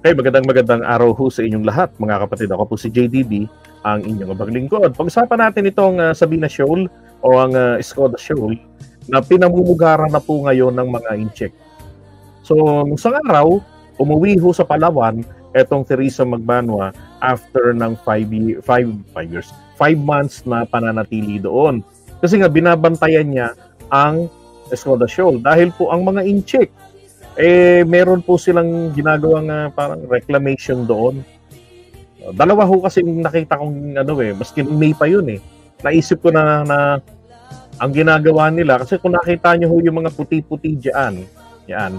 Okay, magandang araw ho sa inyong lahat, mga kapatid. Ako po si JDB, ang inyong abaglingkod. Pag-usapan natin itong Sabina Shoal o ang Skoda Shoal na pinamumugaran na po ngayon ng mga incheck. So, nung isang araw, umuwi ho sa Palawan etong Teresa Magbanua after ng 5 months na pananatili doon. Kasi nga, binabantayan niya ang Skoda Shoal dahil po ang mga incheck meron po silang ginagawang parang reclamation doon. Dalawa ho kasi nakita kong maski May pa yun Naisip ko na ang ginagawa nila, kasi kung nakita nyo ho yung mga puti-puti dyan, yan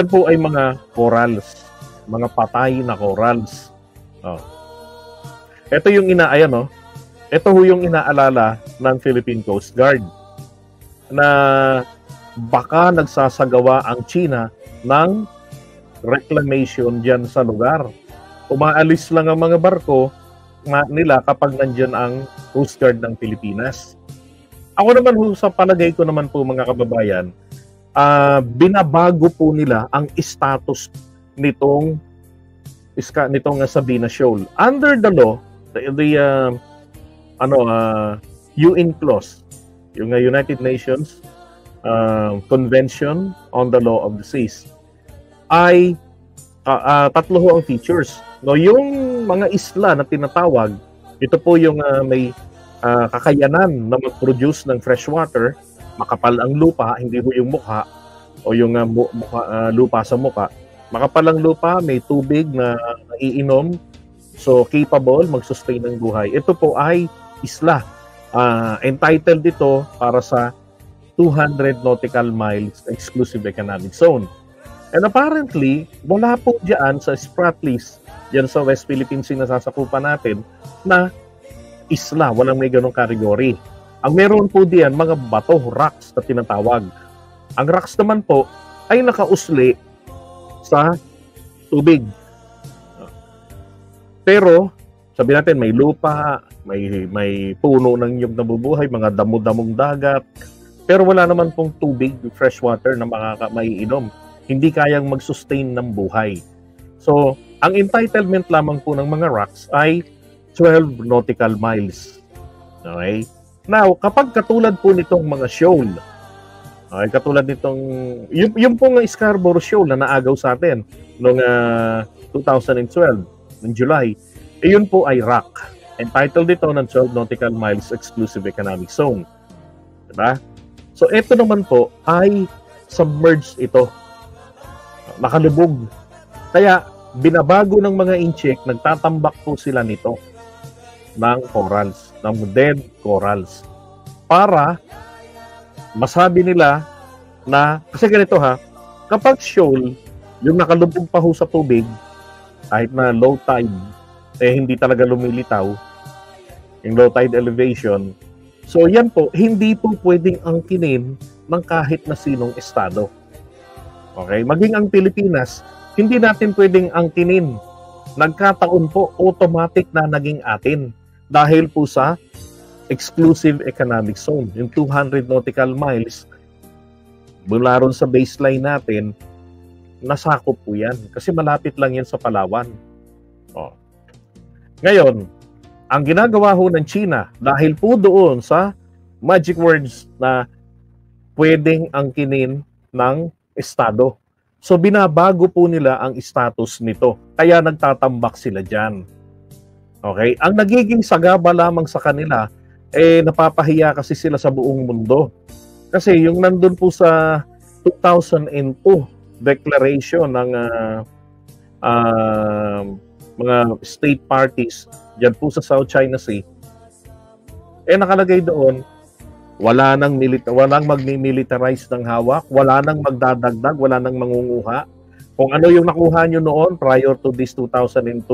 po ay mga corals, mga patay na corals. Ito yung ito ho yung inaalala ng Philippine Coast Guard na baka nagsasagawa ang China ng reclamation dyan sa lugar. Umaalis lang ang mga barko nila kapag nandyan ang Coast Guard ng Pilipinas. Ako naman sa palagay ko naman po, mga kababayan, binabago po nila ang status nitong Sabina Shoal. Under the law, the UN clause, yung United Nations Convention on the Law of the Seas, ay tatlo ho ang features. No, yung mga isla na tinatawag, ito po yung may kakayanan na mag-produce ng fresh water, makapal ang lupa, hindi ho yung mukha o yung lupa sa mukha. Makapal ang lupa, may tubig na naiinom, so capable mag-sustain ng buhay. Ito po ay isla. Entitled dito para sa 200 nautical miles exclusive economic zone. And apparently, wala po dyan sa Spratlys, dyan sa West Philippine Sea na sasakupan natin, na isla, walang may ganong kategory. Ang meron po diyan, mga bato, rocks na tinatawag. Ang rocks naman po ay nakausli sa tubig. Pero, sabi natin, may lupa, may puno ng niyog na bubuhay, mga damo-damong dagat, pero wala naman pong tubig, fresh water na maiinom. Hindi kayang mag-sustain ng buhay. So, ang entitlement lamang po ng mga rocks ay 12 nautical miles. Okay? Now, kapag katulad po nitong mga shoal, katulad nitong, yung pong Scarborough Shoal na naagaw sa atin noong 2012, ng July, yun po ay rock. Entitled dito ng 12 nautical miles exclusive economic zone. Diba? So, ito naman po ay submerged ito. Nakalubog. Kaya, binabago ng mga incheck, nagtatambak po sila nito ng corals, ng dead corals. Para masabi nila na, kasi ganito kapag shoal, yung nakalubog pa ho sa tubig, kahit na low tide, hindi talaga lumilitaw, yung low tide elevation, so yan po, hindi po pwedeng angkinin ng kahit na sinong estado. Okay? Maging ang Pilipinas, hindi natin pwedeng angkinin. Nagkataon po, automatic na naging atin. Dahil po sa exclusive economic zone. Yung 200 nautical miles, mula ron sa baseline natin, nasakop po yan. Kasi malapit lang yan sa Palawan. Ngayon, ang ginagawa ho ng China, dahil po doon sa magic words na pwedeng angkinin ng estado. So, binabago po nila ang status nito. Kaya nagtatambak sila dyan. Okay? Ang nagiging sagaba lamang sa kanila, napapahiya kasi sila sa buong mundo. Kasi yung nandun po sa 2002 declaration ng mga state parties dyan po sa South China Sea, nakalagay doon, walang magmi-militarize ng hawak, wala nang magdadagdag, wala nang mangunguha. Kung ano yung nakuha nyo noon prior to this 2002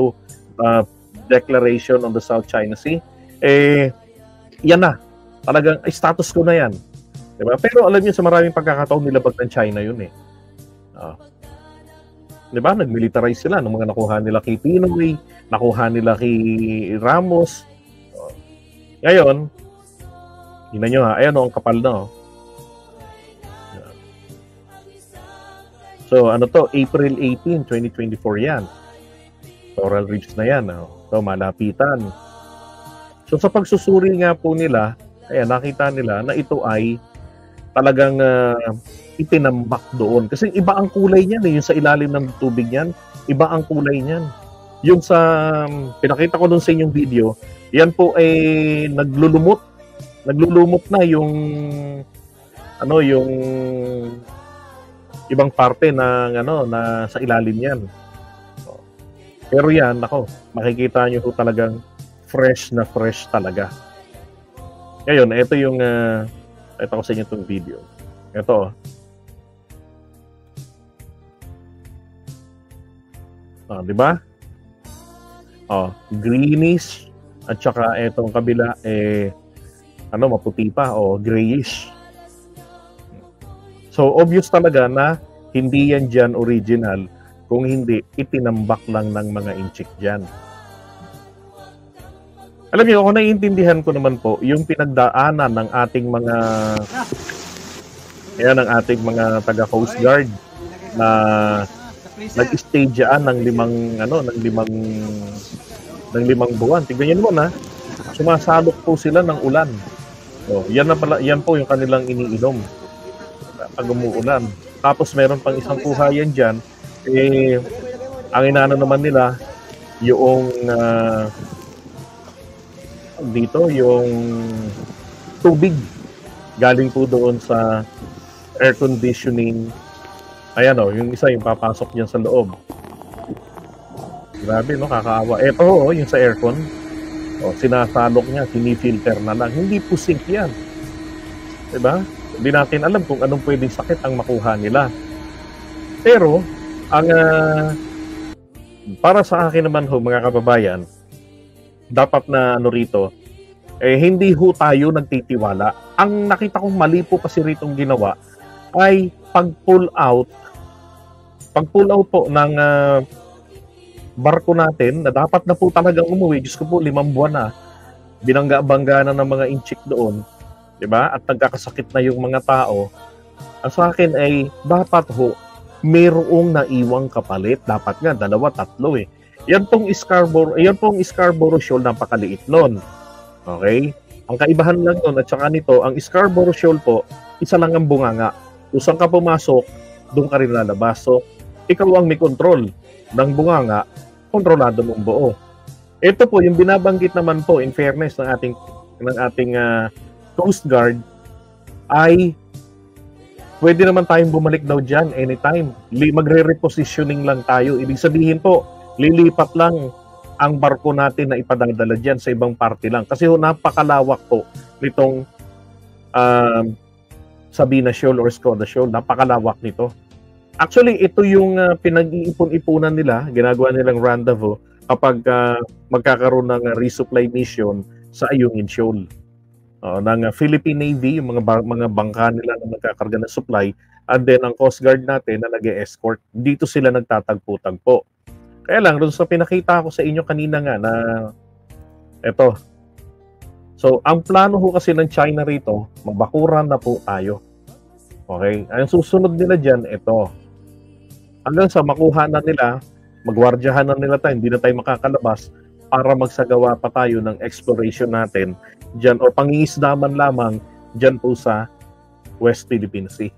declaration on the South China Sea, yan na. Talagang status ko na yan. Diba? Pero alam niyo, sa maraming pagkakataon, nilabag ng China yun Diba? Nag-militarize sila ng mga nakuha nila kay Pinoy, nakuha nila kay Ramos. Ngayon, yun na nyo ayan ang kapal na So, ano to? April 18, 2024 yan. Coral reefs na yan. So, malapitan. So, sa pagsusuri nga po nila, ayan, nakita nila na ito ay talagang itinambak doon. Kasi iba ang kulay niyan. Yung sa ilalim ng tubig niyan, iba ang kulay niyan. Yung sa, pinakita ko doon sa inyong video, yan po ay naglulumot na yung yung ibang parte ng na sa ilalim niyan. Pero yan, makikita nyo po talagang fresh na fresh talaga. Ngayon, ito yung ito ko sa inyo itong video. Ito. Di ba? Greenish at saka itong kabila maputi pa grayish. So obvious talaga na hindi yan dyan original, kung hindi itinambak lang ng mga inchik dyan. Alam niyo, ako naiintindihan ko naman po yung pinagdaanan ng ating mga taga Coast Guard na nag-stay dyan ng limang buwan. Tignan niyo naman sumasalok po sila ng ulan. So, yan po yung kanilang iniinom pag umuulan. Tapos meron pang isang kuhayan dyan, ang inaano naman nila yung yung tubig galing po doon sa air conditioning. Ayan yung isa yung papasok diyan sa loob. Grabe kakaawa. Ito yung sa aircon. Sinasalok niya, sinifilter na lang. Hindi po sink yan. Diba? Hindi natin alam kung anong pwedeng sakit ang makuha nila. Pero, ang para sa akin naman mga kababayan, dapat na rito, hindi tayo nagtitiwala. Ang nakita kong mali po kasi ritong ginawa ay pag-pull out po ng barko natin na dapat na po talagang umuwi. Diyos ko po, 5 buwan na. Binangga-bangga na ng mga inchik doon. Diba? At nagkakasakit na yung mga tao. Ang sa akin ay dapat mayroong naiwang kapalit. Dapat nga, 2, 3 Yan pong Scarborough Shoal, napakaliit nun. Okay? Ang kaibahan lang nun at saka nito, ang Scarborough Shoal po, isa lang ang bunganga. Kung saan ka pumasok, doon ka rin lalabas. So, ikaw ang may control ng bunganga, kontrolado mong buo. Ito po, yung binabanggit naman po, in fairness ng ating Coast Guard, ay pwede naman tayong bumalik daw dyan anytime. Magre-repositioning lang tayo. Ibig sabihin po, lilipat lang ang barko natin na ipadadala dyan sa ibang parte lang. Kasi napakalawak po nitong Sabina Shoal or Skoda Shoal. Napakalawak nito. Actually, ito yung pinag-iipon-ipunan nila, ginagawa nilang rendezvous kapag magkakaroon ng resupply mission sa Ayungin Shoal. Ng Philippine Navy, yung mga bangka nila na nagkakarga ng supply, and then ang Coast Guard natin na nag-e-escort. Dito sila nagtatagpo-tagpo. Kaya lang, doon sa pinakita ko sa inyo kanina nga na ito. So, ang plano kasi ng China rito, magbakuran na po tayo. Okay? Ang susunod nila dyan, ito. Hanggang sa makuha na nila, magwardyahan na nila tayo, hindi na tayo makakalabas para magsagawa pa tayo ng exploration natin dyan o pangingisdaman lamang dyan po sa West Philippine Sea.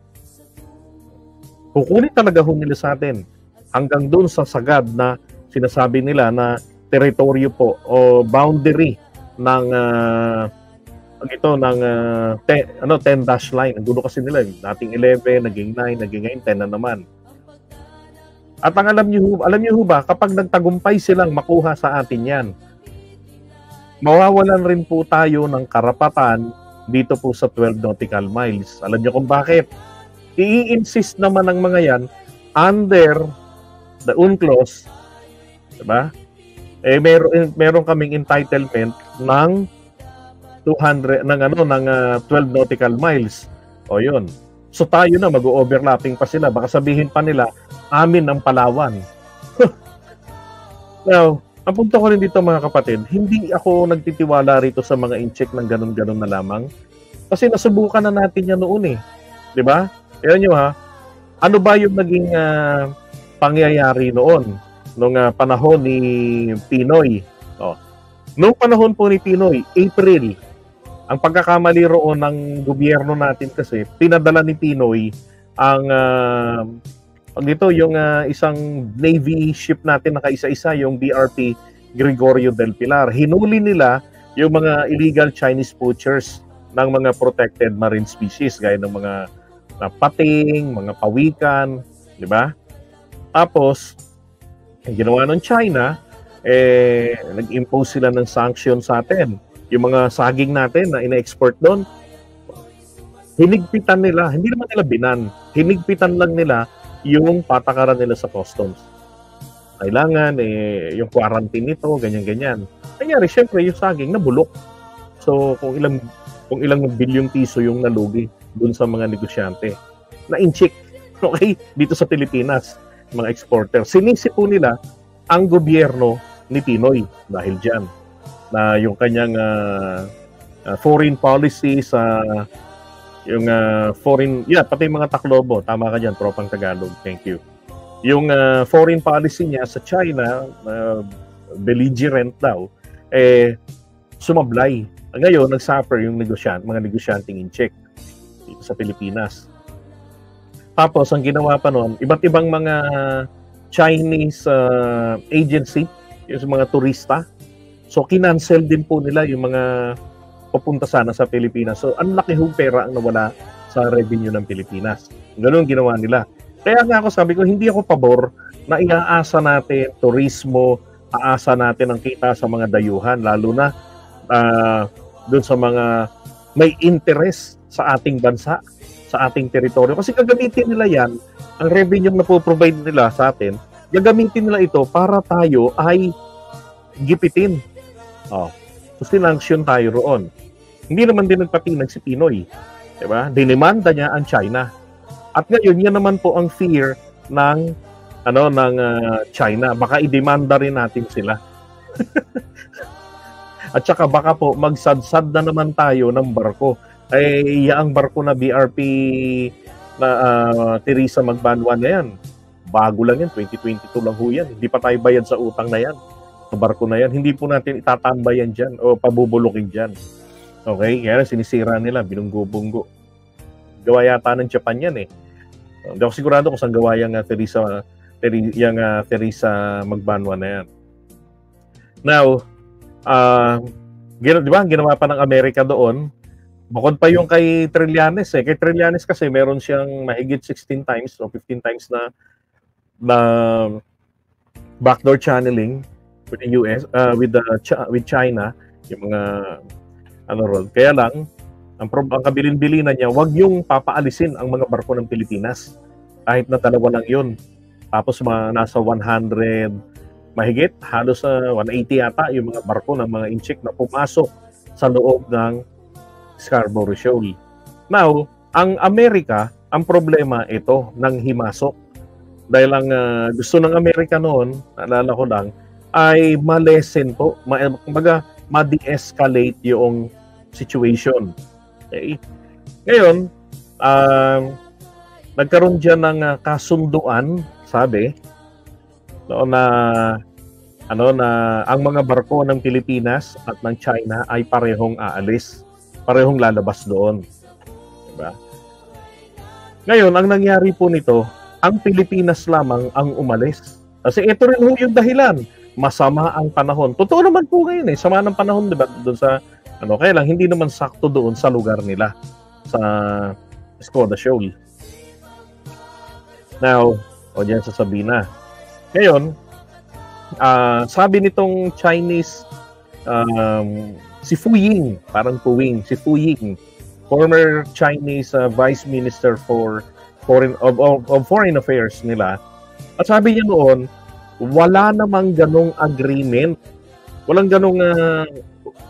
Kukunin talaga nila sa atin hanggang doon sa sagad na sinasabi nila na teritoryo po o boundary ng 10 dash line. Ang gulo kasi nila, dating 11, naging 9, naging 10 na naman. At ang alam niyo ba, kapag nagtagumpay silang makuha sa atin yan, mawawalan rin po tayo ng karapatan dito po sa 12 nautical miles. Alam niyo kung bakit? I-insist naman ng mga yan under the UNCLOS, diba? Meron kaming entitlement ng 200 ng 12 nautical miles. O yun. So tayo na mag-overlapping pa sila. Baka sabihin pa nila, amin ang Palawan. Now, ang punto ko rin dito mga kapatid, hindi ako nagtitiwala rito sa mga incheck ng ganun-ganun na lamang. Kasi nasubukan na natin yan noon eh. Di ba? Kaya nyo Ano ba yung naging pangyayari noon nung panahon ni Pinoy? Noong panahon po ni Pinoy, April, ang pagkakamali roon ng gobyerno natin kasi pinadala ni Pinoy ang yung isang Navy ship natin na kaisa-isa, yung BRP Gregorio del Pilar. Hinuli nila yung mga illegal Chinese poachers ng mga protected marine species gaya ng mga pating, mga pawikan, di ba? Tapos, ang ginawa ng China, nag-impose sila ng sanction sa atin. Yung mga saging natin na ina-export doon, hinigpitan nila, hindi naman nila binan, hinigpitan lang nila yung patakaran nila sa customs. Kailangan, yung quarantine nito, ganyan-ganyan. Nangyari, syempre, yung saging nabulok. So, kung ilang bilyong piso yung nalugi dun sa mga negosyante. Na-incheck, okay, dito sa Pilipinas, mga exporter. Sinisi po nila ang gobyerno ni Pinoy dahil dyan. Na yung kanyang foreign policy sa yung pati mga Taclobo, tama ka dyan, tropang Tagalog, thank you. Yung foreign policy niya sa China, belligerent daw, sumablay. Ngayon, nag-suffer yung mga negosyanteng in-check dito sa Pilipinas. Tapos, ang ginawa pa noon, iba't ibang mga Chinese agency, yung mga turista, so kinancel din po nila yung mga papunta sana sa Pilipinas. So, ang laki hong pera ang nawala sa revenue ng Pilipinas. Ganun ginawa nila. Kaya nga ako sabi ko, hindi ako pabor na iaasa natin turismo, aasa natin ang kita sa mga dayuhan, lalo na doon sa mga may interest sa ating bansa, sa ating teritoryo. Kasi gagamitin nila yan, ang revenue na po-provide nila sa atin, gagamitin nila ito para tayo ay gipitin. So, sinanction tayo roon. Hindi naman din nagpatinag si Pinoy. Diba? Dinimanda niya ang China. At ngayon, yan naman po ang fear ng China. Baka i-demanda rin natin sila. At saka baka po magsadsad na naman tayo ng barko. Ang barko na BRP na Teresa Magbanwa na yan. Bago lang yan, 2022 lang ho yan. Hindi pa tayo bayad sa utang na yan. Sa barko na yan. Hindi po natin itatambayan dyan o pabubulukin dyan. Okay? Kaya sinisira nila, binunggo-bunggo. Gawa yata ng Japan yan eh. Hindi ako sigurado kung saan gawa yung Teresa Magbanwa na yan. Now, di ba, ginawa pa ng Amerika doon, bukod pa yung kay Trillanes eh. Kay Trillanes kasi meron siyang mahigit 16 times o 15 times na backdoor channeling with the US, with China, yung mga role. Kaya lang, ang kabilin-bilinan niya, wag yung papaalisin ang mga barko ng Pilipinas. Kahit na dalawa lang yun. Tapos nasa 100, mahigit, halos 180 yata yung mga barko ng mga incheck na pumasok sa loob ng Scarborough Shoal. Now, ang Amerika, ang problema ito ng himasok. Dahil ang gusto ng Amerika noon, naalala ko lang, ay ma-lessen po, ma-de-escalate yung situation. Okay? Ngayon, nagkaroon dyan ng kasunduan, sabi, na ang mga barko ng Pilipinas at ng China ay parehong aalis, parehong lalabas doon. Diba? Ngayon, ang nangyari po nito, ang Pilipinas lamang ang umalis. Kasi ito rin yung dahilan, masama ang panahon. Totoo naman po ngayon sama ng panahon, diba? Doon sa kaya lang hindi naman sakto doon sa lugar nila sa Escoda Shoal. Now, diyan sasabihin na. Ngayon, sabi nitong Chinese si Fu Ying, parang Fu Ying, former Chinese Vice Minister for Foreign Affairs nila. At sabi niya noon, wala namang ganong agreement. Walang ganong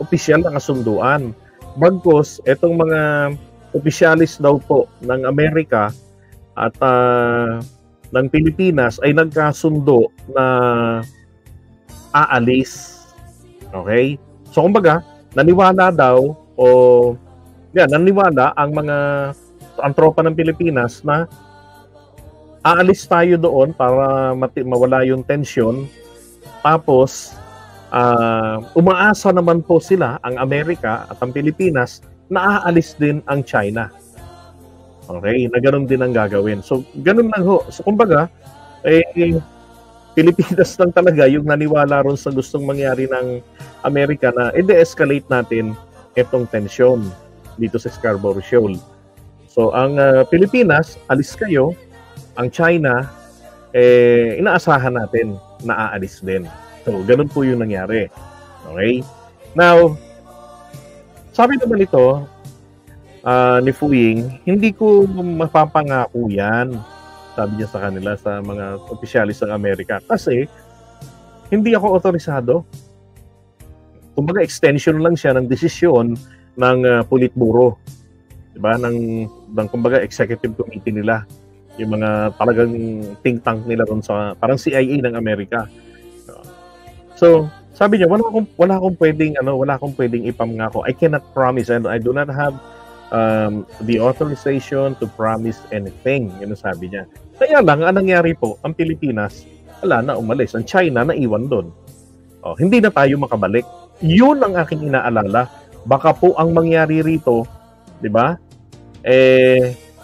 opisyal na kasunduan. Bagkus, itong mga opisyalis daw po ng Amerika at ng Pilipinas ay nagkasundo na aalis. Okay? So, kumbaga, naniwala ang tropa ng Pilipinas na aalis tayo doon para mawala yung tension. Tapos, umaasa naman po sila, ang Amerika at ang Pilipinas, na aalis din ang China. Okay, na ganun din ang gagawin. So, ganun lang ho. So, kumbaga, Pilipinas lang talaga yung naniwala ron sa gustong mangyari ng Amerika na i-de-escalate natin itong tension dito sa Scarborough Shoal. So, ang Pilipinas, alis kayo. Ang China, inaasahan natin na aalis din. So, ganun po yung nangyari. Okay? Now, sabi naman ito, ni Fuying, hindi ko mapapangako yan, sabi niya sa kanila, sa mga opisyalis ng Amerika. Kasi, hindi ako otorisado. Kumbaga, extension lang siya ng desisyon ng Politburo. Diba? Ng kumbaga, executive committee nila. Yung mga talagang think tank nila ron sa, parang CIA ng Amerika. So, sabi niya, wala akong pwedeng ipamangako. I cannot promise and I do not have the authorization to promise anything. Yun ang sabi niya. Kaya lang, ang nangyari po, ang Pilipinas, wala na, umalis. Ang China, naiwan doon. Hindi na tayo makabalik. Yun ang aking inaalala. Baka po ang mangyari rito, di ba?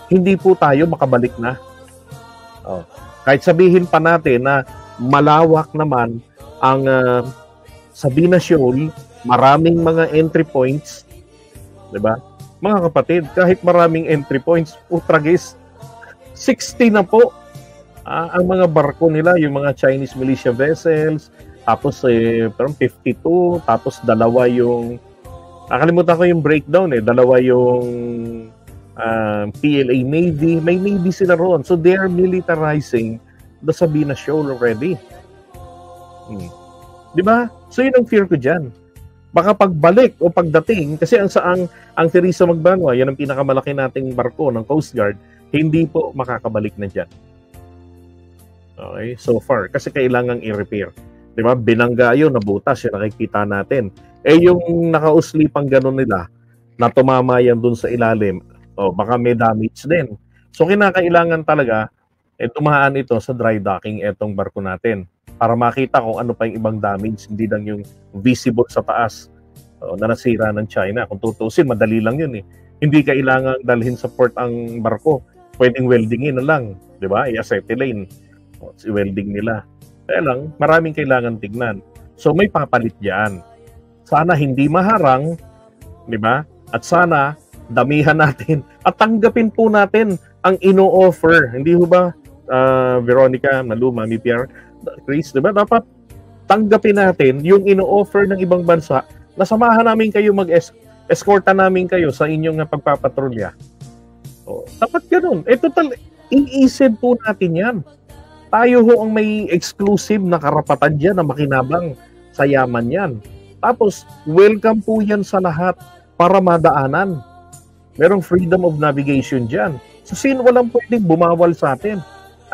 Hindi po tayo makabalik na. Kahit sabihin pa natin na malawak naman ang Sabina Shoal, maraming mga entry points, di ba? Mga kapatid, kahit maraming entry points, utragis, 60 na po ang mga barko nila, yung mga Chinese militia vessels, tapos parang 52, tapos dalawa yung, nakalimutan ko yung breakdown dalawa yung PLA Navy, may Navy sila roon. So they are militarizing the Sabina Shoal already. Di ba? So yun ang fear ko dyan. Baka pagbalik o pagdating, kasi ang Teresa Magbanwa, yan ang pinakamalaki nating barko ng Coast Guard, hindi po makakabalik na dyan. Okay, so far. Kasi kailangang i-repair. Di ba? Binangga yun, nabutas, yun nakikita natin. Yung nakauslipang gano'n nila, na tumama yan dun sa ilalim, baka may damage din. So kinakailangan talaga, tumahaan ito sa dry docking etong barko natin, para makita kung ano pa yung ibang damage, hindi lang yung visible sa taas na nasira ng China. Kung tutusin, madali lang yun Hindi kailangan dalhin sa port ang barko. Pwedeng weldingin na lang, di ba? I-acetylene. I-welding nila. Kaya lang, maraming kailangan tignan. So may papalit diyan. Sana hindi maharang, di ba? At sana damihan natin at tanggapin po natin ang ino-offer. Hindi ho ba, Veronica, Malu, Mami Pierre, Chris, diba? Dapat tanggapin natin yung ino-offer ng ibang bansa na samahan namin kayo, escorta namin kayo sa inyong pagpapatrolya. Dapat ganun. Iisip po natin yan. Tayo ho ang may exclusive na karapatan dyan na makinabang sa yaman yan. Tapos, welcome po yan sa lahat para madaanan. Merong freedom of navigation dyan. So, walang pwedeng bumawal sa atin.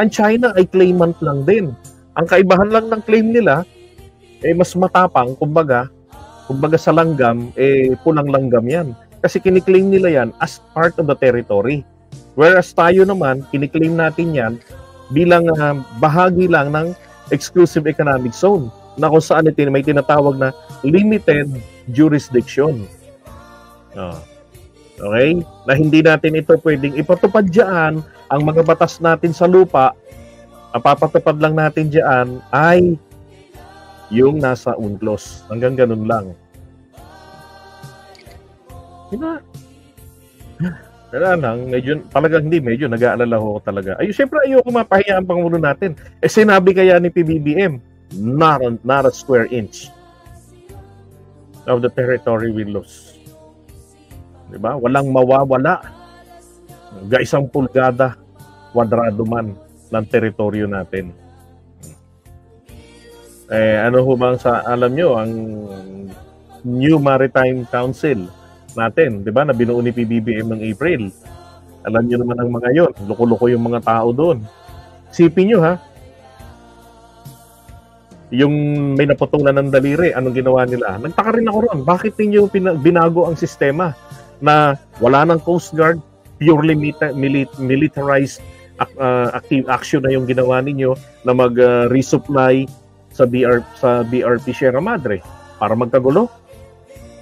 Ang China ay claimant lang din. Ang kaibahan lang ng claim nila, mas matapang, kumbaga sa langgam, pulang langgam yan. Kasi kiniklaim nila yan as part of the territory. Whereas tayo naman, kiniklaim natin yan bilang bahagi lang ng exclusive economic zone na kung saan may tinatawag na limited jurisdiction. Okay? Na hindi natin ito pwedeng ipatupad dyan. Ang mga batas natin sa lupa, papatupad lang natin dyan ay yung nasa UNCLOS. Hanggang ganun lang. Diba? Kaya lang, medyo nag-aalala ko talaga. Siyempre ayoko mapahiya ang Pangulo natin. Sinabi kaya ni PBBM, not a square inch of the territory we lose. Diba? Walang mawawala. Isang pulgada, kwadrado man ng teritoryo natin. Ano ho bang alam nyo, ang New Maritime Council natin, di ba, na binuo ni PBBM ng April. Alam nyo naman ang mga yon, loko-loko yung mga tao doon. Sipin nyo ha, yung may naputulan ng daliri, anong ginawa nila? Nagtaka rin ako ron, bakit ninyo binago ang sistema na wala ng Coast Guard, purely militarized active action na yung ginawa ninyo na mag-resupply sa BRP Sierra Madre para magkagulo.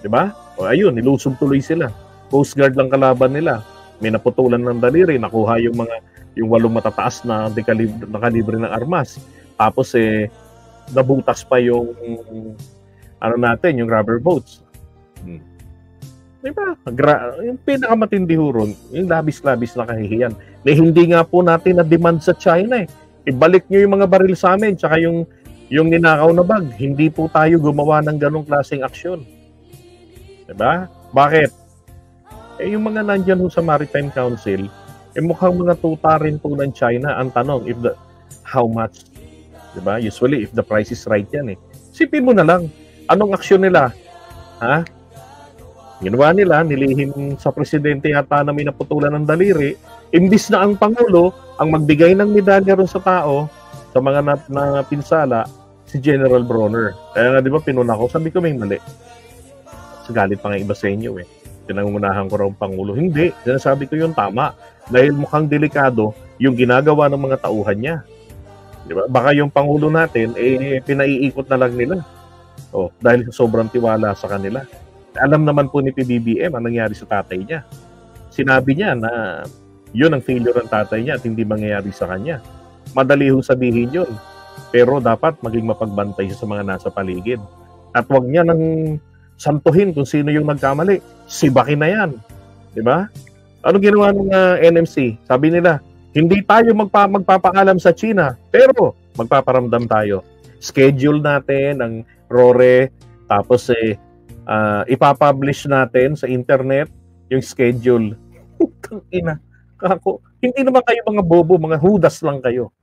'Di ba? O ayun, nilusob tuloy sila. Coast Guard lang kalaban nila. May naputulan ng daliri, nakuha yung 8 matataas na kalibre ng armas. Tapos nabutas pa yung yung rubber boats. Diba? Yung pinakamatindi huron, yung labis-labis na kahihiyan. Na hindi nga po natin na-demand sa China eh. Ibalik nyo yung mga baril sa amin, tsaka yung ninakaw na bag. Hindi po tayo gumawa ng ganong klaseng aksyon. Diba? Bakit? Yung mga nandyan sa Maritime Council, mukhang mga tuta rin po ng China. Ang tanong, how much? Diba? Usually, if the price is right yan eh. Sipin mo na lang, anong aksyon nila? Ha? Ginawa nila, nilihim sa presidente yata na may naputulan ng daliri, imbis na ang Pangulo ang magbigay ng medalya ron sa tao, sa mga napinsala, si General Bronner. Kaya nga di ba pinuna ko, sabi ko may mali. Sa galit pa nga iba sa inyo eh. Pinangungunahan ko raw ang Pangulo. Hindi, sinasabi ko yung tama. Dahil mukhang delikado yung ginagawa ng mga tauhan niya. Di ba? Baka yung Pangulo natin, pinaiikot na lang nila. Dahil sobrang tiwala sa kanila. Alam naman po ni PBBM ang nangyari sa tatay niya. Sinabi niya na yun ang failure ng tatay niya at hindi mangyayari sa kanya. Madali hong sabihin yun. Pero dapat maging mapagbantay siya sa mga nasa paligid. At wag niya nang santuhin kung sino yung nagkamali. Sibakin na yan. Diba? Ano ginawa ng NMC? Sabi nila, hindi tayo magpapaalam sa China, pero magpaparamdam tayo. Schedule natin ang RORE, tapos ipapublish natin sa internet yung schedule. Ina, kako. Hindi naman kayo mga bobo, mga hudas lang kayo.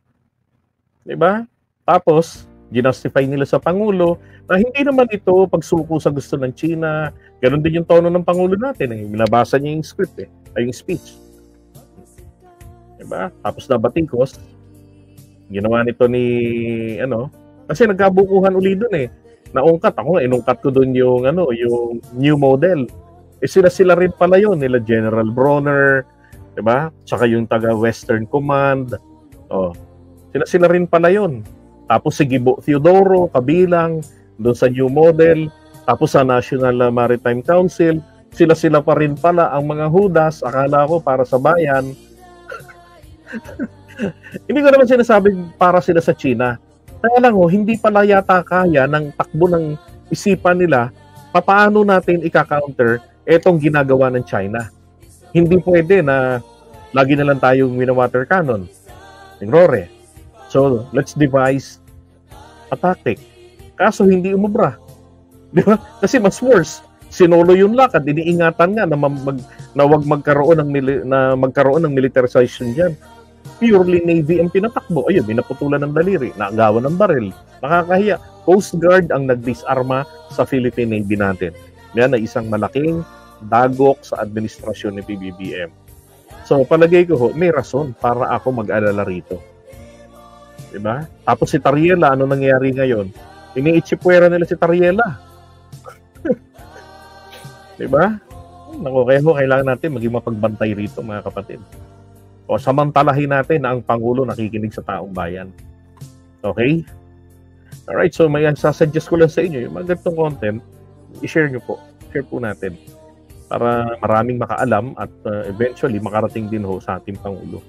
'Di ba? Tapos ginustify nila sa Pangulo na hindi naman ito pagsuko sa gusto ng China. Ganon din yung tono ng Pangulo natin. Binabasa niya yung script yung speech. 'Di ba? Tapos nabatikos. Ginawa nito ni kasi nagkabukuhan uli doon naungkat ako, inungkat ko doon yung new model. Sila rin pala yun, nila General Bronner, 'di ba? Tsaka yung taga Western Command. Sila rin pala yun. Tapos si Gibo Theodoro kabilang doon sa new model, tapos sa National Maritime Council, sila pa rin pala ang mga hudas, akala ko para sa bayan. Hindi ko naman sinasabing para sila sa China. Kaya lang hindi pala yata kaya ng takbo ng isipan nila paano natin i-counter etong ginagawa ng China. Hindi pwede na lagi na lang tayong wina-water cannon. Ignore. So, let's devise a tactic. Kaso hindi umubra. Di ba? Kasi mas worse. Sinolo yung lakad. Iniingatan nga na wag magkaroon ng militarization dyan. Purely Navy ang pinatakbo. Ayun, minaputulan ng daliri, naagawan ng baril. Nakakahiya. Coast Guard ang nagdisarma sa Philippine Navy natin. Yan na isang malaking dagok sa administrasyon ni PBBM. So, palagay ko may rason para ako mag-alala rito. Diba? Tapos si Tariela, ano nangyayari ngayon? Iniitsipwera nila si Tariela. Diba? Naku, kailangan natin maging mapagbantay rito, mga kapatid. O samantalahin natin na ang Pangulo nakikinig sa taong bayan. Okay? Alright, so may sasuggest ko lang sa inyo, yung mga ganitong content, i-share nyo po. Share po natin para maraming makaalam at eventually makarating din ho sa ating Pangulo.